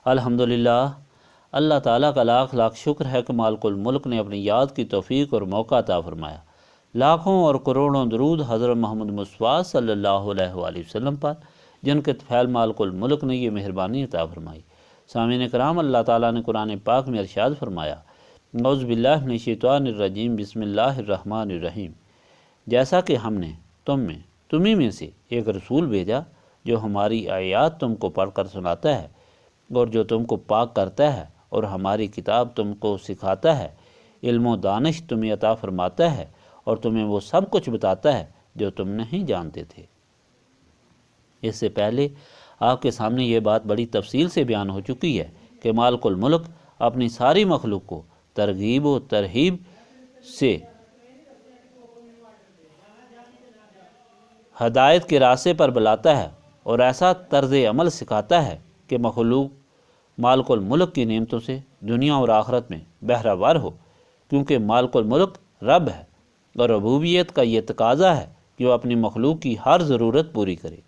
الحمدللہ، اللہ تعالیٰ کا لاکھ لاکھ شکر ہے کہ مالک الملک نے اپنی یاد کی توفیق اور موقع عطا فرمایا۔ لاکھوں اور کروڑوں درود حضرت محمد مصطفیٰ صلی اللہ علیہ وآلہ وسلم پر، جن کے طفیل مالک الملک نے یہ مہربانی عطا فرمائی۔ سامعین کرام، اللہ تعالیٰ نے قرآن پاک میں ارشاد فرمایا، اعوذ باللہ من الشیطان الرجیم، بسم اللہ الرحمن الرحیم۔ جیسا کہ ہم نے تمہیں میں سے ایک رسول بھیجا جو ہماری آیات تم کو پڑھ کر سناتا ہے اور جو تم کو پاک کرتا ہے اور ہماری کتاب تم کو سکھاتا ہے، علم و دانش تمہیں عطا فرماتا ہے اور تمہیں وہ سب کچھ بتاتا ہے جو تم نہیں جانتے تھے۔ اس سے پہلے آپ کے سامنے یہ بات بڑی تفصیل سے بیان ہو چکی ہے کہ مالک الملک اپنی ساری مخلوق کو ترغیب و ترہیب سے ہدایت کے راستے پر بلاتا ہے اور ایسا طرز عمل سکھاتا ہے کہ مخلوق مالک الملک کی نعمتوں سے دنیا اور آخرت میں بہرہ ہو، کیونکہ مالک الملک رب ہے اور ربوبیت کا یہ تقاضا ہے کہ وہ اپنی مخلوق کی ہر ضرورت پوری کرے،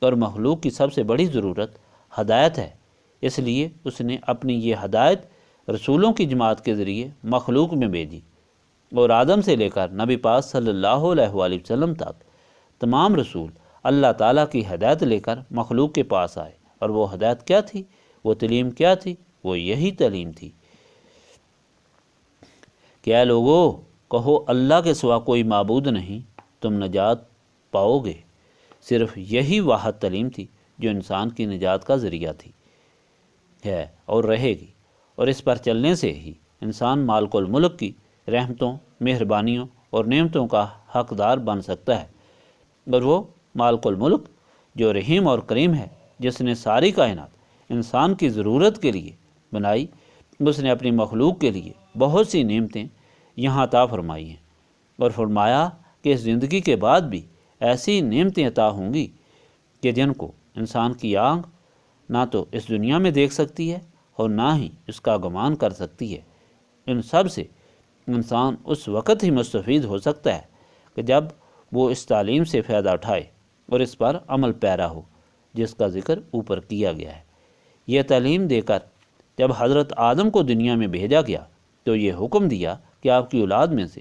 اور مخلوق کی سب سے بڑی ضرورت ہدایت ہے۔ اس لیے اس نے اپنی یہ ہدایت رسولوں کی جماعت کے ذریعے مخلوق میں بھیجی، اور آدم سے لے کر نبی پاک صلی اللہ علیہ وآلہ وسلم تک تمام رسول اللہ تعالیٰ کی ہدایت لے کر مخلوق کے پاس آئے، اور وہ ہدایت کیا تھی، وہ تعلیم کیا تھی؟ وہ یہی تعلیم تھی کہ اے لوگو، کہو اللہ کے سوا کوئی معبود نہیں، تم نجات پاؤ گے۔ صرف یہی واحد تعلیم تھی جو انسان کی نجات کا ذریعہ تھی، ہے اور رہے گی، اور اس پر چلنے سے ہی انسان مالک الملک کی رحمتوں، مہربانیوں اور نعمتوں کا حقدار بن سکتا ہے۔ اور وہ مالک الملک جو رحیم اور کریم ہے، جس نے ساری کائنات انسان کی ضرورت کے لیے بنائی، اس نے اپنی مخلوق کے لیے بہت سی نعمتیں یہاں عطا فرمائی ہیں، اور فرمایا کہ اس زندگی کے بعد بھی ایسی نعمتیں عطا ہوں گی کہ جن کو انسان کی آنکھ نہ تو اس دنیا میں دیکھ سکتی ہے اور نہ ہی اس کا گمان کر سکتی ہے۔ ان سب سے انسان اس وقت ہی مستفید ہو سکتا ہے کہ جب وہ اس تعلیم سے فائدہ اٹھائے اور اس پر عمل پیرا ہو، جس کا ذکر اوپر کیا گیا ہے۔ یہ تعلیم دے کر جب حضرت آدم کو دنیا میں بھیجا گیا تو یہ حکم دیا کہ آپ کی اولاد میں سے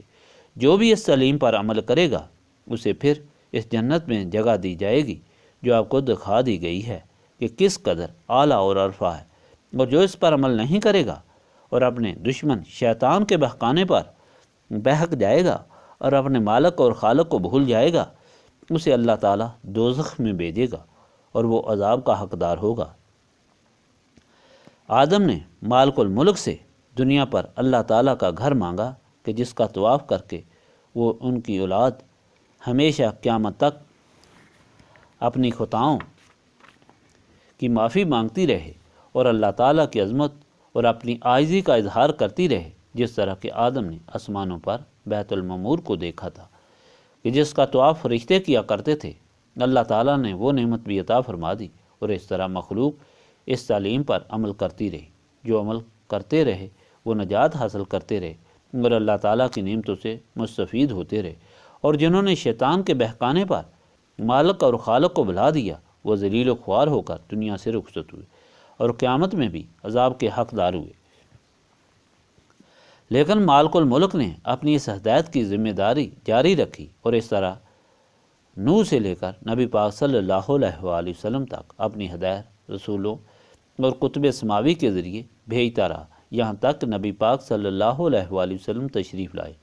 جو بھی اس تعلیم پر عمل کرے گا، اسے پھر اس جنت میں جگہ دی جائے گی جو آپ کو دکھا دی گئی ہے کہ کس قدر اعلیٰ اور عرفہ ہے، اور جو اس پر عمل نہیں کرے گا اور اپنے دشمن شیطان کے بہکانے پر بہک جائے گا اور اپنے مالک اور خالق کو بھول جائے گا، اسے اللہ تعالیٰ دوزخ میں بھیجے گا اور وہ عذاب کا حقدار ہوگا۔ آدم نے مالک الملک سے دنیا پر اللہ تعالیٰ کا گھر مانگا کہ جس کا طواف کر کے وہ ان کی اولاد ہمیشہ قیامت تک اپنی خطاؤں کی معافی مانگتی رہے اور اللہ تعالیٰ کی عظمت اور اپنی عاجزی کا اظہار کرتی رہے، جس طرح کہ آدم نے آسمانوں پر بیت المعمور کو دیکھا تھا کہ جس کا طواف فرشتے کیا کرتے تھے۔ اللہ تعالیٰ نے وہ نعمت بھی عطا فرما دی، اور اس طرح مخلوق اس تعلیم پر عمل کرتی رہی۔ جو عمل کرتے رہے وہ نجات حاصل کرتے رہے اور اللہ تعالیٰ کی نعمتوں سے مستفید ہوتے رہے، اور جنہوں نے شیطان کے بہکانے پر مالک اور خالق کو بھلا دیا، وہ ذلیل و خوار ہو کر دنیا سے رخصت ہوئے اور قیامت میں بھی عذاب کے حقدار ہوئے۔ لیکن مالک الملک نے اپنی اس ہدایت کی ذمہ داری جاری رکھی، اور اس طرح نوح سے لے کر نبی پاک صلی اللہ علیہ وآلہ وسلم تک اپنی ہدایت رسولوں اور کتب سماوی کے ذریعے بھیجتا رہا، یہاں تک نبی پاک صلی اللہ علیہ وآلہ وسلم تشریف لائے،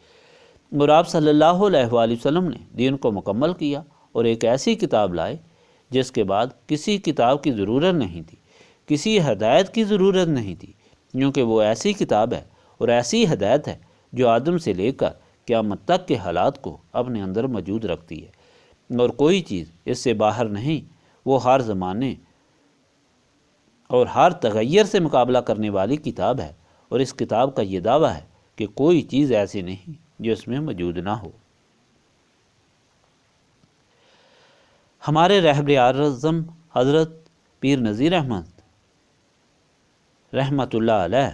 اور آپ صلی اللہ علیہ وآلہ وسلم نے دین کو مکمل کیا اور ایک ایسی کتاب لائے جس کے بعد کسی کتاب کی ضرورت نہیں تھی، کسی ہدایت کی ضرورت نہیں تھی، کیونکہ وہ ایسی کتاب ہے اور ایسی ہدایت ہے جو آدم سے لے کر قیامت تک کے حالات کو اپنے اندر موجود رکھتی ہے، اور کوئی چیز اس سے باہر نہیں۔ وہ ہر زمانے اور ہر تغیر سے مقابلہ کرنے والی کتاب ہے، اور اس کتاب کا یہ دعویٰ ہے کہ کوئی چیز ایسی نہیں جو اس میں موجود نہ ہو۔ ہمارے رہبر اعظم حضرت پیر نذیر احمد رحمۃ اللہ علیہ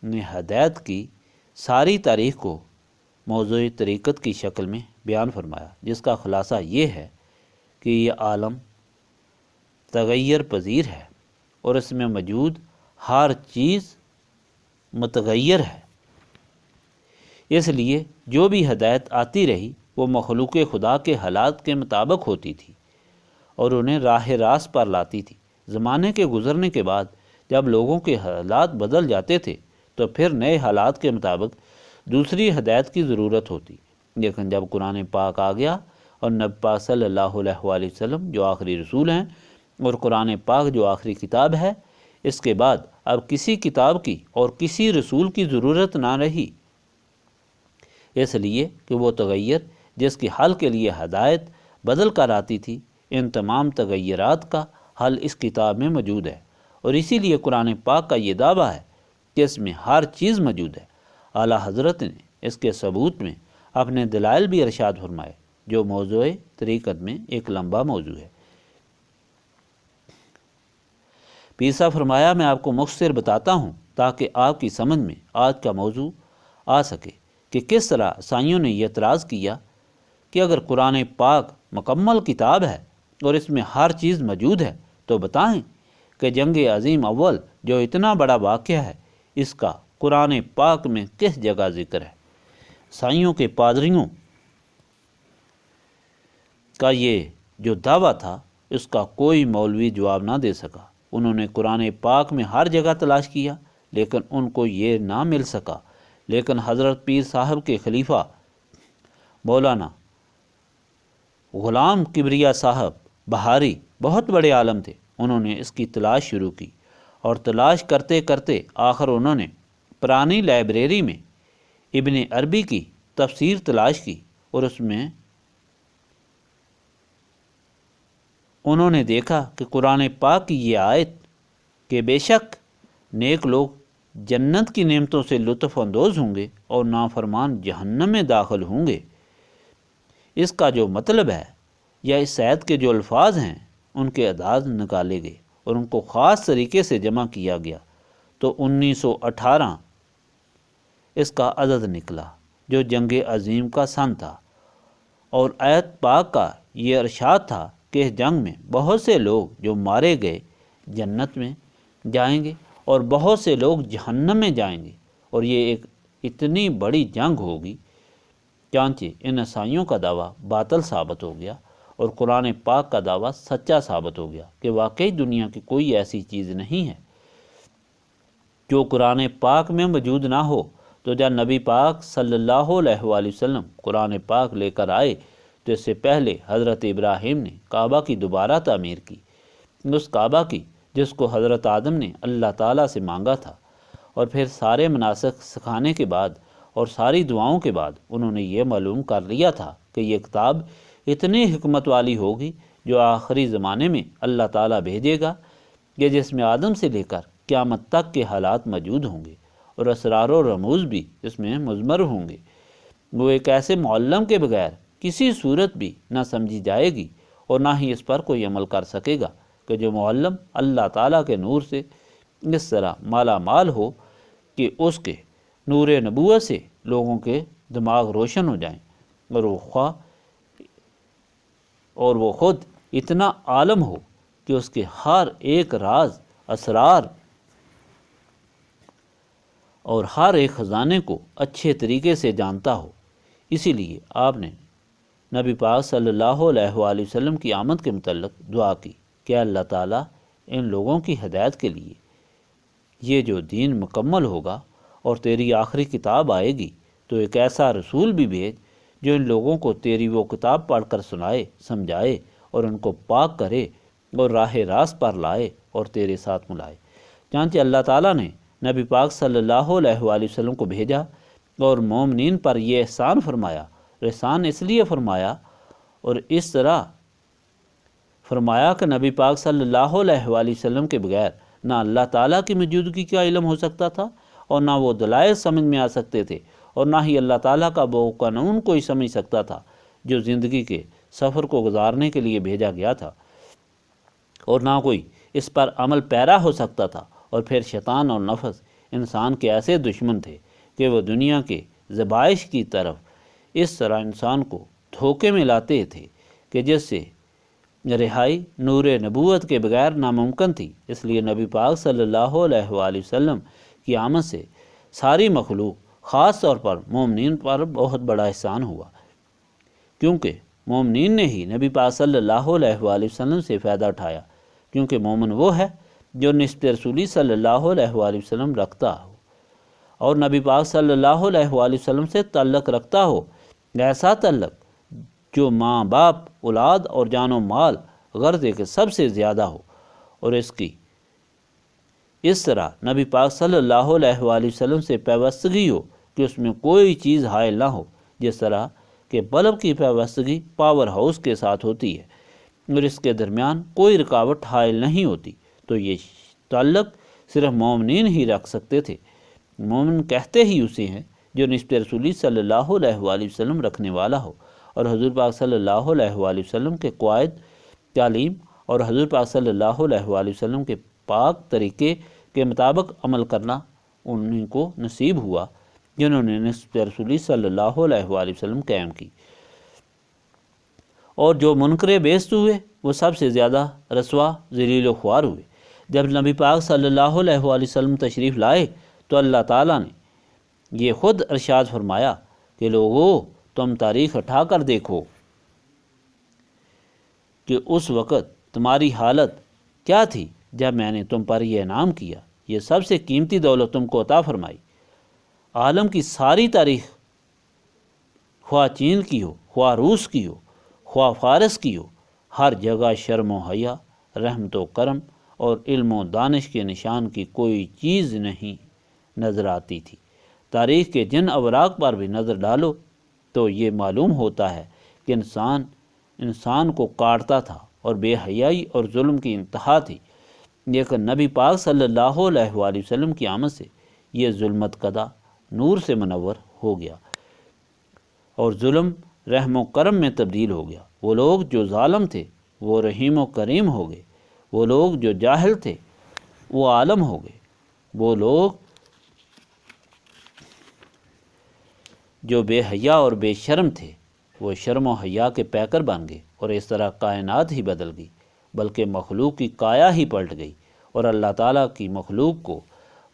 نے ہدایت کی ساری تاریخ کو موضوع طریقت کی شکل میں بیان فرمایا، جس کا خلاصہ یہ ہے کہ یہ عالم تغیر پذیر ہے اور اس میں موجود ہر چیز متغیر ہے۔ اس لیے جو بھی ہدایت آتی رہی وہ مخلوق خدا کے حالات کے مطابق ہوتی تھی اور انہیں راہ راست پر لاتی تھی۔ زمانے کے گزرنے کے بعد جب لوگوں کے حالات بدل جاتے تھے تو پھر نئے حالات کے مطابق دوسری ہدایت کی ضرورت ہوتی، لیکن جب قرآن پاک آ گیا اور نبی پاک صلی اللہ علیہ وآلہ وسلم جو آخری رسول ہیں اور قرآن پاک جو آخری کتاب ہے، اس کے بعد اب کسی کتاب کی اور کسی رسول کی ضرورت نہ رہی، اس لیے کہ وہ تغیر جس کی حل کے لیے ہدایت بدل کر آتی تھی، ان تمام تغیرات کا حل اس کتاب میں موجود ہے، اور اسی لیے قرآن پاک کا یہ دعویٰ ہے کہ اس میں ہر چیز موجود ہے۔ اعلیٰ حضرت نے اس کے ثبوت میں اپنے دلائل بھی ارشاد فرمائے، جو موضوع طریقت میں ایک لمبا موضوع ہے۔ پیر صاحب فرمایا، میں آپ کو مختصر بتاتا ہوں تاکہ آپ کی سمجھ میں آج کا موضوع آ سکے کہ کس طرح عیسائیوں نے یہ اعتراض کیا کہ اگر قرآن پاک مکمل کتاب ہے اور اس میں ہر چیز موجود ہے تو بتائیں کہ جنگ عظیم اول جو اتنا بڑا واقعہ ہے، اس کا قرآن پاک میں کس جگہ ذکر ہے؟ عیسائیوں کے پادریوں کا یہ جو دعویٰ تھا، اس کا کوئی مولوی جواب نہ دے سکا۔ انہوں نے قرآن پاک میں ہر جگہ تلاش کیا لیکن ان کو یہ نہ مل سکا، لیکن حضرت پیر صاحب کے خلیفہ مولانا غلام کبریا صاحب بہاری بہت بڑے عالم تھے۔ انہوں نے اس کی تلاش شروع کی اور تلاش کرتے کرتے آخر انہوں نے پرانی لائبریری میں ابن عربی کی تفسیر تلاش کی، اور اس میں انہوں نے دیکھا کہ قرآن پاک کی یہ آیت کہ بے شک نیک لوگ جنت کی نعمتوں سے لطف اندوز ہوں گے اور نافرمان جہنم میں داخل ہوں گے، اس کا جو مطلب ہے یا اس آیت کے جو الفاظ ہیں ان کے اعداد نکالے گئے اور ان کو خاص طریقے سے جمع کیا گیا تو 1918 اس کا عدد نکلا جو جنگ عظیم کا سن تھا، اور آیت پاک کا یہ ارشاد تھا کہ اس جنگ میں بہت سے لوگ جو مارے گئے جنت میں جائیں گے اور بہت سے لوگ جہنم میں جائیں گے، اور یہ ایک اتنی بڑی جنگ ہوگی چانچہ ان عیسائیوں کا دعویٰ باطل ثابت ہو گیا اور قرآن پاک کا دعویٰ سچا ثابت ہو گیا کہ واقعی دنیا کی کوئی ایسی چیز نہیں ہے جو قرآن پاک میں موجود نہ ہو۔ تو جب نبی پاک صلی اللہ علیہ وآلہ وسلم قرآن پاک لے کر آئے تو اس سے پہلے حضرت ابراہیم نے کعبہ کی دوبارہ تعمیر کی، اس کعبہ کی جس کو حضرت آدم نے اللہ تعالیٰ سے مانگا تھا، اور پھر سارے مناسک سکھانے کے بعد اور ساری دعاؤں کے بعد انہوں نے یہ معلوم کر لیا تھا کہ یہ کتاب اتنی حکمت والی ہوگی جو آخری زمانے میں اللہ تعالیٰ بھیجے گا، کہ جس میں آدم سے لے کر قیامت تک کے حالات موجود ہوں گے اور اسرار و رموز بھی اس میں مضمر ہوں گے۔ وہ ایک ایسے معلم کے بغیر کسی صورت بھی نہ سمجھی جائے گی اور نہ ہی اس پر کوئی عمل کر سکے گا کہ جو معلم اللہ تعالیٰ کے نور سے اس طرح مالا مال ہو کہ اس کے نور نبوت سے لوگوں کے دماغ روشن ہو جائیں، اور وہ خود اتنا عالم ہو کہ اس کے ہر ایک راز، اسرار اور ہر ایک خزانے کو اچھے طریقے سے جانتا ہو۔ اسی لیے آپ نے نبی پاک صلی اللہ علیہ وآلہ وسلم کی آمد کے متعلق دعا کی کہ اللہ تعالیٰ ان لوگوں کی ہدایت کے لیے یہ جو دین مکمل ہوگا اور تیری آخری کتاب آئے گی تو ایک ایسا رسول بھی بھیج جو ان لوگوں کو تیری وہ کتاب پڑھ کر سنائے، سمجھائے اور ان کو پاک کرے اور راہ راست پر لائے اور تیرے ساتھ ملائے۔ چنانچہ اللہ تعالیٰ نے نبی پاک صلی اللہ علیہ وآلہ وسلم کو بھیجا اور مومنین پر یہ احسان فرمایا۔ احسان اس لیے فرمایا اور اس طرح فرمایا کہ نبی پاک صلی اللہ علیہ وآلہ وسلم کے بغیر نہ اللہ تعالیٰ کی موجودگی کا علم ہو سکتا تھا اور نہ وہ دلائل سمجھ میں آ سکتے تھے، اور نہ ہی اللہ تعالیٰ کا وہ قانون کوئی سمجھ سکتا تھا جو زندگی کے سفر کو گزارنے کے لیے بھیجا گیا تھا، اور نہ کوئی اس پر عمل پیرا ہو سکتا تھا۔ اور پھر شیطان اور نفس انسان کے ایسے دشمن تھے کہ وہ دنیا کے ذبائح کی طرف اس طرح انسان کو دھوکے میں لاتے تھے کہ جس سے رہائی نور نبوت کے بغیر ناممکن تھی، اس لیے نبی پاک صلی اللہ علیہ وآلہ وسلم کی آمد سے ساری مخلوق، خاص طور پر مومنین پر بہت بڑا احسان ہوا، کیونکہ مومنین نے ہی نبی پاک صلی اللہ علیہ وآلہ وسلم سے فائدہ اٹھایا، کیونکہ مومن وہ ہے جو نسبت رسولی صلی اللہ علیہ وآلہ وسلم رکھتا ہو اور نبی پاک صلی اللہ علیہ وآلہ وسلم سے تعلق رکھتا ہو، ایسا تعلق جو ماں باپ، اولاد اور جان و مال غرض کے سب سے زیادہ ہو، اور اس طرح نبی پاک صلی اللہ علیہ وآلہ وسلم سے پیوستگی ہو کہ اس میں کوئی چیز حائل نہ ہو، جس طرح کہ بلب کی پیوستگی پاور ہاؤس کے ساتھ ہوتی ہے اور اس کے درمیان کوئی رکاوٹ حائل نہیں ہوتی، تو یہ تعلق صرف مومنین ہی رکھ سکتے تھے۔ مومن کہتے ہی اسے ہیں جو نسبت رسولی صلی اللہ علیہ وآلہ وسلم رکھنے والا ہو اور حضور پاک صلی اللہ علیہ وآلہ وسلم کے قواعد، تعلیم اور حضور پاک صلی اللہ علیہ وآلہ وسلم کے پاک طریقے کے مطابق عمل کرنا انہیں کو نصیب ہوا جنہوں نے نسبت رسولی صلی اللہ علیہ وآلہ وسلم قائم کی، اور جو منکر بیست ہوئے وہ سب سے زیادہ رسوا، ذلیل و خوار ہوئے۔ جب نبی پاک صلی اللہ علیہ وآلہ وسلم تشریف لائے تو اللہ تعالیٰ نے یہ خود ارشاد فرمایا کہ لوگو تم تاریخ اٹھا کر دیکھو کہ اس وقت تمہاری حالت کیا تھی جب میں نے تم پر یہ انعام کیا، یہ سب سے قیمتی دولت تم کو عطا فرمائی۔ عالم کی ساری تاریخ، خواہ چین کی ہو، خواہ روس کی ہو، خواہ فارس کی ہو، ہر جگہ شرم و حیا، رحمت و کرم اور علم و دانش کے نشان کی کوئی چیز نہیں نظر آتی تھی۔ تاریخ کے جن اوراق پر بھی نظر ڈالو تو یہ معلوم ہوتا ہے کہ انسان کو کاٹتا تھا اور بے حیائی اور ظلم کی انتہا تھی، لیکن نبی پاک صلی اللہ علیہ وآلہ وسلم کی آمد سے یہ ظلمت کدا نور سے منور ہو گیا اور ظلم رحم و کرم میں تبدیل ہو گیا۔ وہ لوگ جو ظالم تھے وہ رحیم و کریم ہو گئے، وہ لوگ جو جاہل تھے وہ عالم ہو گئے، وہ لوگ جو بے حیا اور بے شرم تھے وہ شرم و حیا کے پیکر بن گئے، اور اس طرح کائنات ہی بدل گئی، بلکہ مخلوق کی کایا ہی پلٹ گئی، اور اللہ تعالیٰ کی مخلوق کو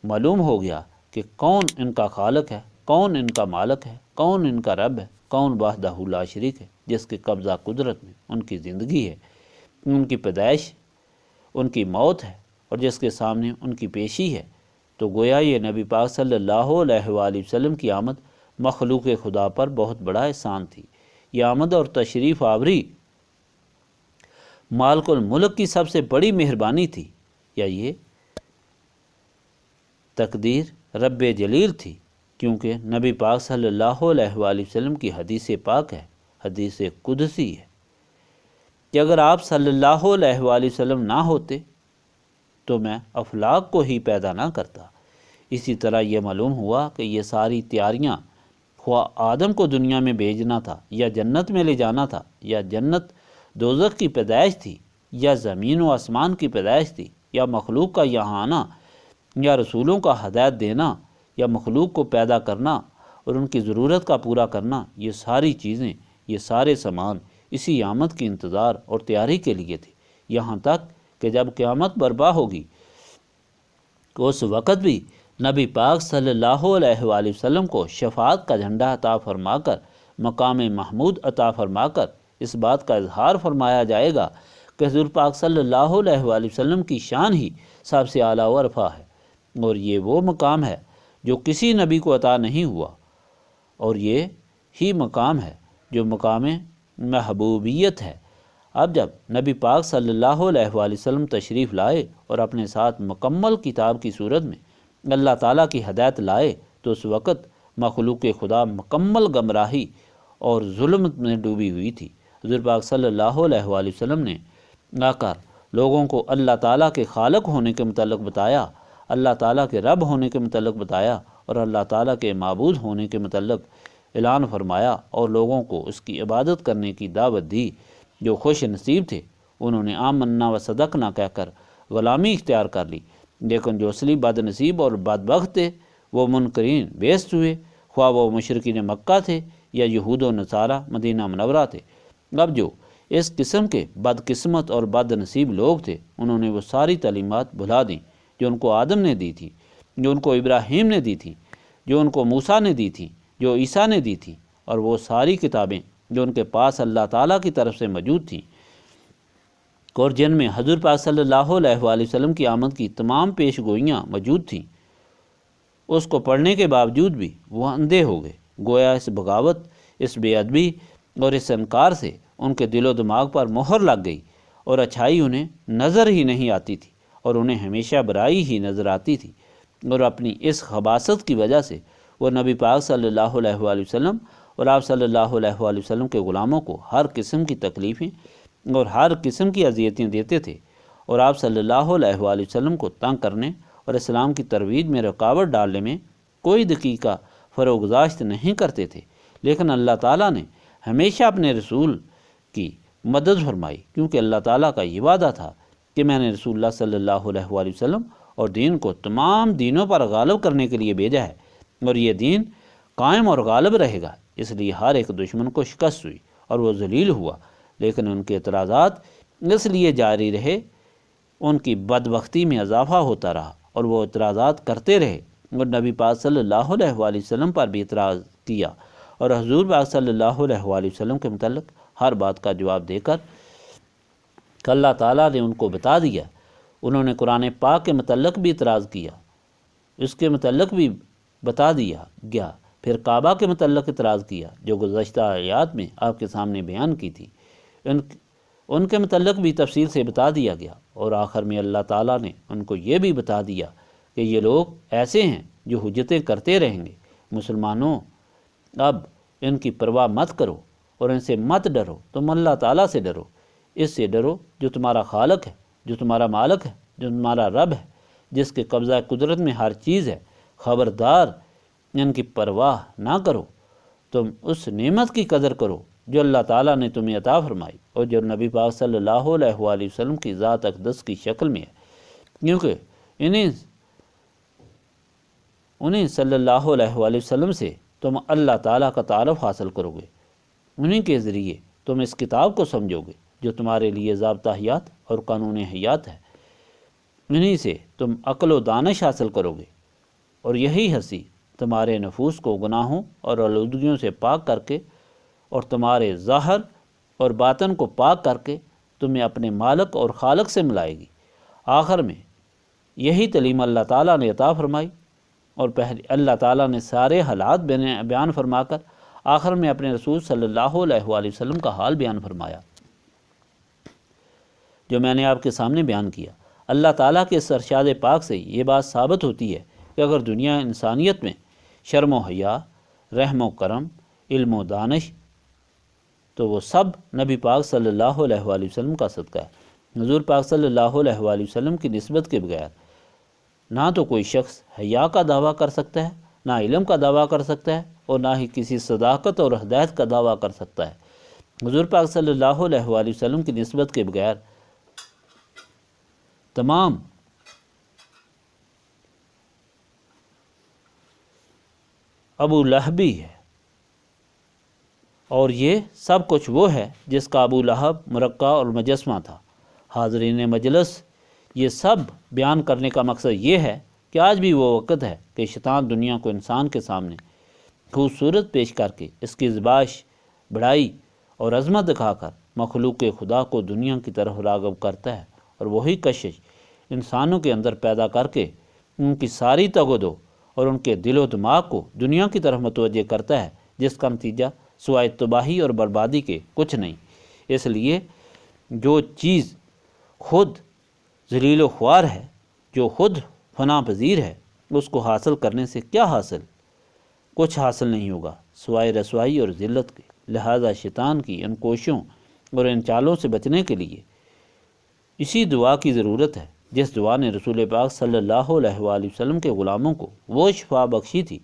معلوم ہو گیا کہ کون ان کا خالق ہے، کون ان کا مالک ہے، کون ان کا رب ہے، کون وحدہ لا شریک ہے، جس کے قبضہ قدرت میں ان کی زندگی ہے، ان کی پیدائش، ان کی موت ہے، اور جس کے سامنے ان کی پیشی ہے۔ تو گویا یہ نبی پاک صلی اللہ علیہ وآلہ وسلم کی آمد مخلوق خدا پر بہت بڑا احسان تھی۔ یہ آمد اور تشریف آوری مالک الملک کی سب سے بڑی مہربانی تھی، یا یہ تقدیر رب جلیل تھی، کیونکہ نبی پاک صلی اللہ علیہ وآلہ وسلم کی حدیث پاک ہے، حدیث قدسی ہے کہ اگر آپ صلی اللہ علیہ وآلہ وسلم نہ ہوتے تو میں افلاک کو ہی پیدا نہ کرتا۔ اسی طرح یہ معلوم ہوا کہ یہ ساری تیاریاں خواہ آدم کو دنیا میں بھیجنا تھا، یا جنت میں لے جانا تھا، یا جنت دوزخ کی پیدائش تھی، یا زمین و آسمان کی پیدائش تھی، یا مخلوق کا یہاں آنا، یا رسولوں کا ہدایت دینا، یا مخلوق کو پیدا کرنا اور ان کی ضرورت کا پورا کرنا، یہ ساری چیزیں، یہ سارے سامان اسی آمد کی انتظار اور تیاری کے لیے تھے، یہاں تک کہ جب قیامت برپا ہوگی اس وقت بھی نبی پاک صلی اللہ علیہ وآلہ وسلم کو شفاعت کا جھنڈا عطا فرما کر، مقام محمود عطا فرما کر اس بات کا اظہار فرمایا جائے گا کہ حضور پاک صلی اللہ علیہ وآلہ وسلم کی شان ہی سب سے اعلیٰ و ارفع ہے، اور یہ وہ مقام ہے جو کسی نبی کو عطا نہیں ہوا، اور یہ ہی مقام ہے جو مقام محبوبیت ہے۔ اب جب نبی پاک صلی اللہ علیہ وآلہ وسلم تشریف لائے اور اپنے ساتھ مکمل کتاب کی صورت میں اللہ تعالیٰ کی ہدایت لائے تو اس وقت مخلوق خدا مکمل گمراہی اور ظلم میں ڈوبی ہوئی تھی۔ حضور پاک صلی اللہ علیہ وآلہ وسلم نے آ کر لوگوں کو اللہ تعالیٰ کے خالق ہونے کے متعلق بتایا، اللہ تعالیٰ کے رب ہونے کے متعلق بتایا، اور اللہ تعالیٰ کے معبود ہونے کے متعلق اعلان فرمایا، اور لوگوں کو اس کی عبادت کرنے کی دعوت دی۔ جو خوش نصیب تھے انہوں نے آمنا و صدقنا کہہ کر غلامی اختیار کر لی، لیکن جو اصلی بد نصیب اور بدبخت تھے وہ منکرین بیست ہوئے، خواہ وہ مشرکین مکہ تھے یا یہود و نصارہ مدینہ منورہ تھے۔ اب جو اس قسم کے بدقسمت اور بد نصیب لوگ تھے، انہوں نے وہ ساری تعلیمات بھلا دیں جو ان کو آدم نے دی تھی، جو ان کو ابراہیم نے دی تھی، جو ان کو موسیٰ نے دی تھی، جو عیسیٰ نے دی تھی، اور وہ ساری کتابیں جو ان کے پاس اللہ تعالیٰ کی طرف سے موجود تھیں، اور جن میں حضور پاک صلی اللہ علیہ وآلہ وسلم کی آمد کی تمام پیش گوئیاں موجود تھیں، اس کو پڑھنے کے باوجود بھی وہ اندھے ہو گئے۔ گویا اس بغاوت، اس بے ادبی اور اس انکار سے ان کے دل و دماغ پر مہر لگ گئی، اور اچھائی انہیں نظر ہی نہیں آتی تھی، اور انہیں ہمیشہ برائی ہی نظر آتی تھی، اور اپنی اس خباثت کی وجہ سے وہ نبی پاک صلی اللہ علیہ وآلہ وسلم اور آپ صلی اللہ علیہ وآلہ وسلم کے غلاموں کو ہر قسم کی تکلیفیں اور ہر قسم کی اذیتیں دیتے تھے، اور آپ صلی اللہ علیہ وآلہ وسلم کو تنگ کرنے اور اسلام کی ترویج میں رکاوٹ ڈالنے میں کوئی دقیقہ فروگزاشت نہیں کرتے تھے۔ لیکن اللہ تعالیٰ نے ہمیشہ اپنے رسول کی مدد فرمائی، کیونکہ اللہ تعالیٰ کا یہ وعدہ تھا کہ میں نے رسول اللہ صلی اللہ علیہ وآلہ وسلم اور دین کو تمام دینوں پر غالب کرنے کے لیے بھیجا ہے، اور یہ دین قائم اور غالب رہے گا۔ اس لیے ہر ایک دشمن کو شکست ہوئی اور وہ ذلیل ہوا، لیکن ان کے اعتراضات اس لیے جاری رہے، ان کی بدبختی میں اضافہ ہوتا رہا، اور وہ اعتراضات کرتے رہے، اور نبی پاک صلی اللہ علیہ وآلہ وسلم پر بھی اعتراض کیا، اور حضور پاک صلی اللہ علیہ وآلہ وسلم کے متعلق ہر بات کا جواب دے کر اللہ تعالیٰ نے ان کو بتا دیا۔ انہوں نے قرآن پاک کے متعلق بھی اعتراض کیا، اس کے متعلق بھی بتا دیا گیا، پھر کعبہ کے متعلق اعتراض کیا جو گزشتہ آیات میں آپ کے سامنے بیان کی تھی، ان کے متعلق بھی تفصیل سے بتا دیا گیا، اور آخر میں اللہ تعالیٰ نے ان کو یہ بھی بتا دیا کہ یہ لوگ ایسے ہیں جو حجتیں کرتے رہیں گے۔ مسلمانوں، اب ان کی پرواہ مت کرو اور ان سے مت ڈرو، تم اللہ تعالیٰ سے ڈرو، اس سے ڈرو جو تمہارا خالق ہے، جو تمہارا مالک ہے، جو تمہارا رب ہے، جس کے قبضہ قدرت میں ہر چیز ہے۔ خبردار، ان کی پرواہ نہ کرو، تم اس نعمت کی قدر کرو جو اللہ تعالیٰ نے تمہیں عطا فرمائی، اور جو نبی پاک صلی اللہ علیہ وآلہ وسلم کی ذات اقدس کی شکل میں ہے، کیونکہ انہیں صلی اللہ علیہ وآلہ وسلم سے تم اللہ تعالیٰ کا تعارف حاصل کرو گے، انہیں کے ذریعے تم اس کتاب کو سمجھو گے جو تمہارے لیے ضابطہ حیات اور قانون حیات ہے، انہیں سے تم عقل و دانش حاصل کرو گے، اور یہی ہنسی تمہارے نفوس کو گناہوں اور آلودگیوں سے پاک کر کے اور تمہارے ظاہر اور باطن کو پاک کر کے تمہیں اپنے مالک اور خالق سے ملائے گی۔ آخر میں یہی تعلیم اللہ تعالیٰ نے عطا فرمائی، اور پہلے اللہ تعالیٰ نے سارے حالات بیان فرما کر آخر میں اپنے رسول صلی اللہ علیہ وآلہ وسلم کا حال بیان فرمایا جو میں نے آپ کے سامنے بیان کیا۔ اللہ تعالیٰ کے اس ارشاد پاک سے یہ بات ثابت ہوتی ہے کہ اگر دنیا انسانیت میں شرم و حیا، رحم و کرم، علم و دانش، تو وہ سب نبی پاک صلی اللہ علیہ وآلہ وسلم کا صدقہ ہے۔ حضور پاک صلی اللہ علیہ وآلہ وسلم کی نسبت کے بغیر نہ تو کوئی شخص حیا کا دعویٰ کر سکتا ہے، نہ علم کا دعویٰ کر سکتا ہے، اور نہ ہی کسی صداقت اور ہدایت کا دعویٰ کر سکتا ہے۔ حضور پاک صلی اللہ علیہ وآلہ وسلم کی نسبت کے بغیر تمام ابو لہب بھی ہے، اور یہ سب کچھ وہ ہے جس کا ابو لہب مرقع اور مجسمہ تھا۔ حاضرین مجلس، یہ سب بیان کرنے کا مقصد یہ ہے کہ آج بھی وہ وقت ہے کہ شیطان دنیا کو انسان کے سامنے خوبصورت پیش کر کے اس کی زبائش، بڑائی اور عظمت دکھا کر مخلوق خدا کو دنیا کی طرف راغب کرتا ہے، اور وہی کشش انسانوں کے اندر پیدا کر کے ان کی ساری تگ و دو اور ان کے دل و دماغ کو دنیا کی طرف متوجہ کرتا ہے، جس کا نتیجہ سوائے تباہی اور بربادی کے کچھ نہیں۔ اس لیے جو چیز خود ذلیل و خوار ہے، جو خود فنا پذیر ہے، اس کو حاصل کرنے سے کیا حاصل؟ کچھ حاصل نہیں ہوگا سوائے رسوائی اور ذلت کے۔ لہذا شیطان کی ان کوششوں اور ان چالوں سے بچنے کے لیے اسی دعا کی ضرورت ہے جس دعا نے رسول پاک صلی اللہ علیہ وآلہ وسلم کے غلاموں کو وہ شفا بخشی تھی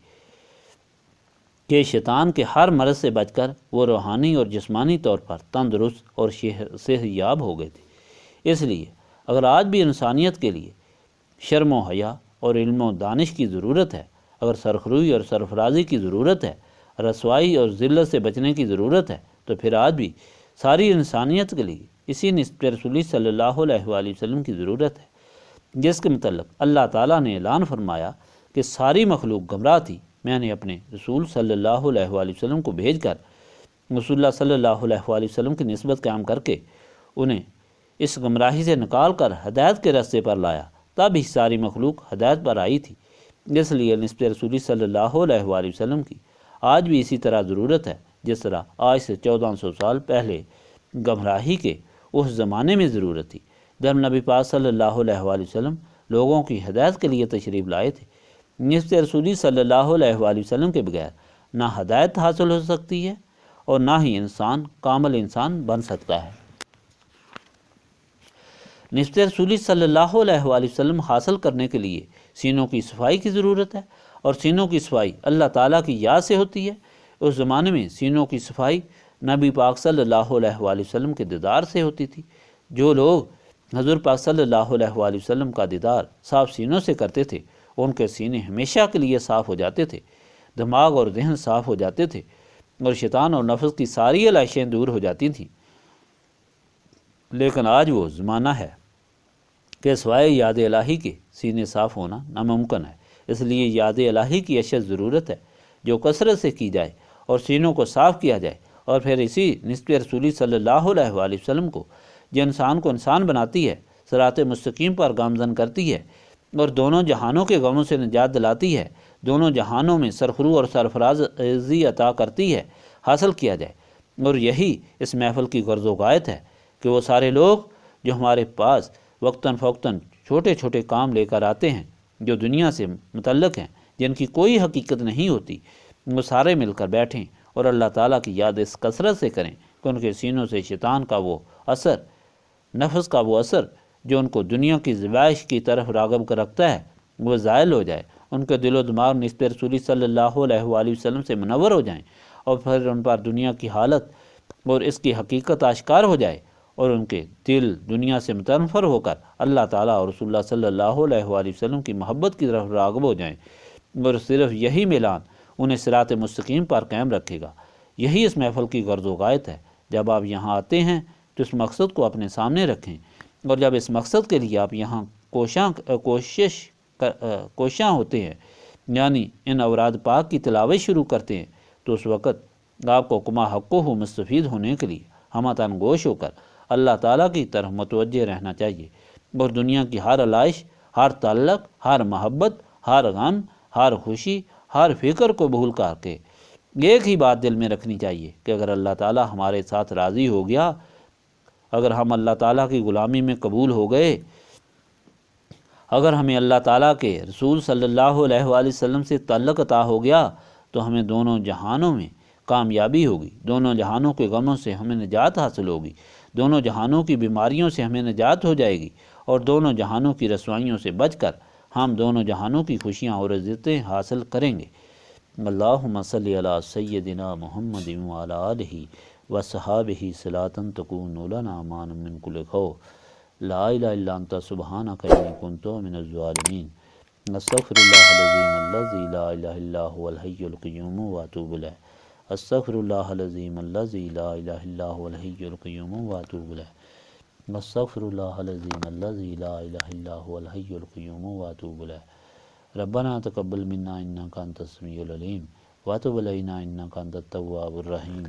کہ شیطان کے ہر مرض سے بچ کر وہ روحانی اور جسمانی طور پر تندرست اور صحت یاب ہو گئے تھے۔ اس لیے اگر آج بھی انسانیت کے لیے شرم و حیا اور علم و دانش کی ضرورت ہے، اگر سرخروئی اور سرفرازی کی ضرورت ہے، رسوائی اور ذلت سے بچنے کی ضرورت ہے، تو پھر آج بھی ساری انسانیت کے لیے اسی نسبت رسولی صلی اللہ علیہ وآلہ وسلم کی ضرورت ہے، جس کے متعلق اللہ تعالیٰ نے اعلان فرمایا کہ ساری مخلوق گمراہ تھی، میں نے اپنے رسول صلی اللہ علیہ وآلہ وسلم کو بھیج کر رسول اللہ صلی اللہ علیہ وآلہ وسلم کی نسبت قائم کر کے انہیں اس گمراہی سے نکال کر ہدایت کے راستے پر لایا، تب ہی ساری مخلوق ہدایت پر آئی تھی۔ اس لیے نسبت رسولی صلی اللہ علیہ وآلہ وسلم کی آج بھی اسی طرح ضرورت ہے جس طرح آج سے 1400 سال پہلے گمراہی کے اس زمانے میں ضرورت تھی جب نبی پاک صلی اللہ علیہ وآلہ وسلم لوگوں کی ہدایت کے لیے تشریف لائے تھے۔ نسبت رسولی صلی اللہ علیہ وآلہ وسلم کے بغیر نہ ہدایت حاصل ہو سکتی ہے اور نہ ہی انسان کامل انسان بن سکتا ہے۔ نسبت رسولی صلی اللہ علیہ وآلہ وسلم حاصل کرنے کے لیے سینوں کی صفائی کی ضرورت ہے، اور سینوں کی صفائی اللہ تعالیٰ کی یاد سے ہوتی ہے۔ اس زمانے میں سینوں کی صفائی نبی پاک صلی اللہ علیہ وآلہ وسلم کے دیدار سے ہوتی تھی۔ جو لوگ حضور پاک صلی اللہ علیہ وآلہ وسلم کا دیدار صاف سینوں سے کرتے تھے ان کے سینے ہمیشہ کے لیے صاف ہو جاتے تھے، دماغ اور ذہن صاف ہو جاتے تھے، اور شیطان اور نفس کی ساری علائشیں دور ہو جاتی تھیں۔ لیکن آج وہ زمانہ ہے کہ سوائے یاد الہی کے سینے صاف ہونا ناممکن ہے۔ اس لیے یاد الہی کی اشد ضرورت ہے جو کثرت سے کی جائے اور سینوں کو صاف کیا جائے، اور پھر اسی نسبت رسولی صلی اللہ علیہ وآلہ وسلم کو جو انسان کو انسان بناتی ہے، صراط مستقیم پر گامزن کرتی ہے اور دونوں جہانوں کے غموں سے نجات دلاتی ہے، دونوں جہانوں میں سرخرو اور سرفرازی عطا کرتی ہے، حاصل کیا جائے۔ اور یہی اس محفل کی غرض و غایت ہے کہ وہ سارے لوگ جو ہمارے پاس وقتاً فوقتاً چھوٹے چھوٹے کام لے کر آتے ہیں جو دنیا سے متعلق ہیں، جن کی کوئی حقیقت نہیں ہوتی، وہ سارے مل کر بیٹھیں اور اللہ تعالیٰ کی یاد اس کثرت سے کریں کہ ان کے سینوں سے شیطان کا وہ اثر، نفس کا وہ اثر جو ان کو دنیا کی زوائش کی طرف راغب کر رکھتا ہے، وہ زائل ہو جائے، ان کے دل و دماغ نسبت رسولی صلی اللہ علیہ وآلہ وسلم سے منور ہو جائیں، اور پھر ان پر دنیا کی حالت اور اس کی حقیقت آشکار ہو جائے، اور ان کے دل دنیا سے متنفر ہو کر اللہ تعالیٰ اور رسول اللہ صلی اللہ علیہ وآلہ وسلم کی محبت کی طرف راغب ہو جائیں، اور صرف یہی میلان انہیں صراط مستقیم پر قائم رکھے گا۔ یہی اس محفل کی غرض و غایت ہے۔ جب آپ یہاں آتے ہیں تو اس مقصد کو اپنے سامنے رکھیں، اور جب اس مقصد کے لیے آپ یہاں کوشاں ہوتے ہیں، یعنی ان اوراد پاک کی تلاوت شروع کرتے ہیں، تو اس وقت آپ کو کما حقہ مستفید ہونے کے لیے ہمتاً گوش ہو کر اللہ تعالیٰ کی طرف متوجہ رہنا چاہیے، اور دنیا کی ہر علائش، ہر تعلق، ہر محبت، ہر غم، ہر خوشی، ہر فکر کو بھول کر کے ایک ہی بات دل میں رکھنی چاہیے کہ اگر اللہ تعالیٰ ہمارے ساتھ راضی ہو گیا، اگر ہم اللہ تعالیٰ کی غلامی میں قبول ہو گئے، اگر ہمیں اللہ تعالیٰ کے رسول صلی اللہ علیہ وآلہ وسلم سے تعلق عطا ہو گیا، تو ہمیں دونوں جہانوں میں کامیابی ہوگی، دونوں جہانوں کے غموں سے ہمیں نجات حاصل ہوگی، دونوں جہانوں کی بیماریوں سے ہمیں نجات ہو جائے گی، اور دونوں جہانوں کی رسوائیوں سے بچ کر ہم دونوں جہانوں کی خوشیاں اور عزتیں حاصل کریں گے۔ اللہم صلی علی سیدنا محمد وعلی آلہ وصحابہ صلاۃ تکون لنا امان من کل خوف، لا الہ الا انت سبحانک انی کنت من الظالمین، استغفر اللہ العظیم الذی لا الہ الا هو الحی القیوم واتوب الیہ، استغفر اللہ العظیم الذی لا الہ الا هو الحی القیوم واتوب الیہ، استغفر اللہ العظیم الذی لا الہ الا هو الحی القیوم واتوب الیہ۔ ربنا تقبل منا انک انت السمیع العلیم وتب علینا انک انت التواب الرحیم۔